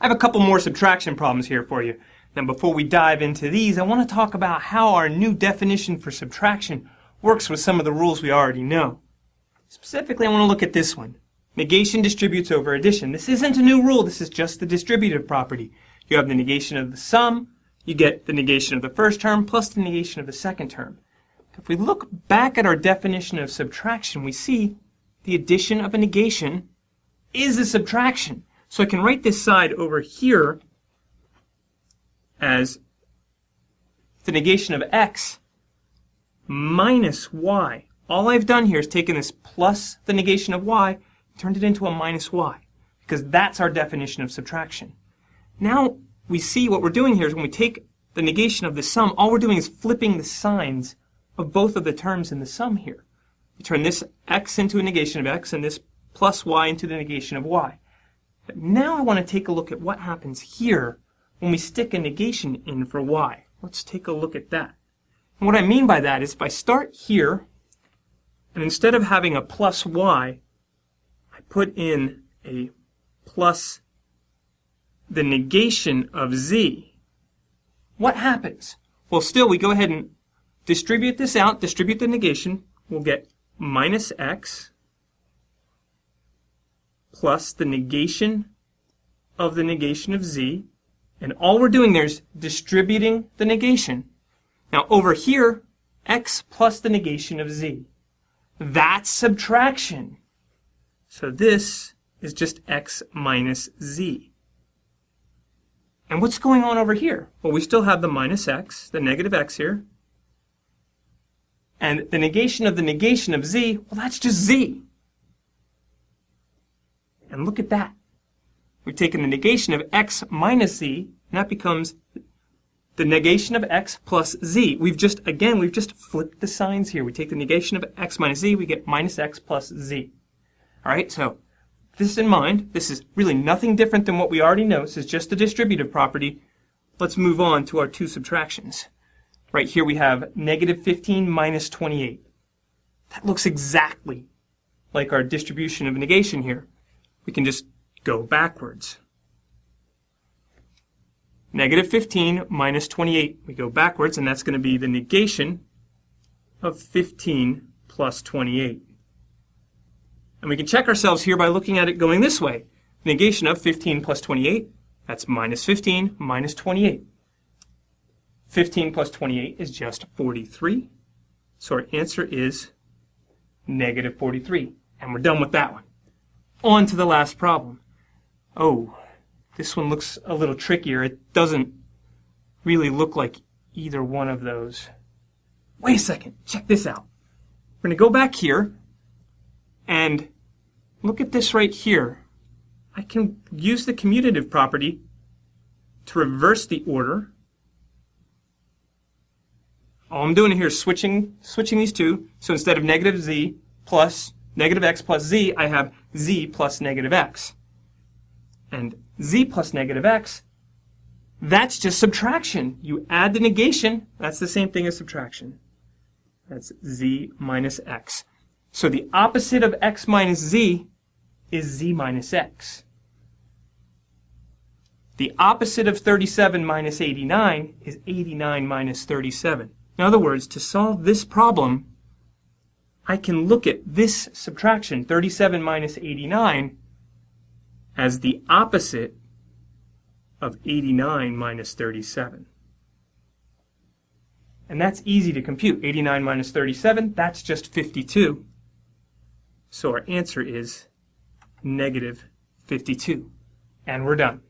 I have a couple more subtraction problems here for you. Now before we dive into these, I want to talk about how our new definition for subtraction works with some of the rules we already know. Specifically, I want to look at this one. Negation distributes over addition. This isn't a new rule, this is just the distributive property. You have the negation of the sum, you get the negation of the first term plus the negation of the second term. If we look back at our definition of subtraction, we see the addition of a negation is a subtraction. So I can write this side over here as the negation of x minus y. All I've done here is taken this plus the negation of y, turned it into a minus y, because that's our definition of subtraction. Now we see what we're doing here is when we take the negation of the sum, all we're doing is flipping the signs of both of the terms in the sum here. We turn this x into a negation of x and this plus y into the negation of y. But now I want to take a look at what happens here when we stick a negation in for y. Let's take a look at that. And what I mean by that is if I start here, and instead of having a plus y, I put in a plus the negation of z, what happens? Well, still we go ahead and distribute this out, distribute the negation, we'll get minus x plus the negation of the negation of z, and all we're doing there is distributing the negation. Now over here, x plus the negation of z. That's subtraction. So this is just x minus z. And what's going on over here? Well, we still have the minus x, the negative x here. And the negation of z, well, that's just z. And look at that. We've taken the negation of x minus z, and that becomes the negation of x plus z. We've just flipped the signs here. We take the negation of x minus z, we get minus x plus z. All right, so this in mind, this is really nothing different than what we already know. This is just the distributive property. Let's move on to our two subtractions. Right here we have negative 15 minus 28. That looks exactly like our distribution of negation here. We can just go backwards. Negative 15 minus 28. We go backwards, and that's going to be the negation of 15 plus 28. And we can check ourselves here by looking at it going this way. Negation of 15 plus 28, that's minus 15 minus 28. 15 plus 28 is just 43. So our answer is negative 43. And we're done with that one. On to the last problem. Oh, this one looks a little trickier. It doesn't really look like either one of those. Wait a second. Check this out. We're going to go back here and look at this right here. I can use the commutative property to reverse the order. All I'm doing here is switching these two. So instead of negative z plus negative x plus z, I have z plus negative x. And z plus negative x, that's just subtraction. You add the negation, that's the same thing as subtraction. That's z minus x. So the opposite of x minus z is z minus x. The opposite of 37 minus 89 is 89 minus 37. In other words, to solve this problem, I can look at this subtraction, 37 minus 89, as the opposite of 89 minus 37. And that's easy to compute. 89 minus 37, that's just 52. So our answer is negative 52. And we're done.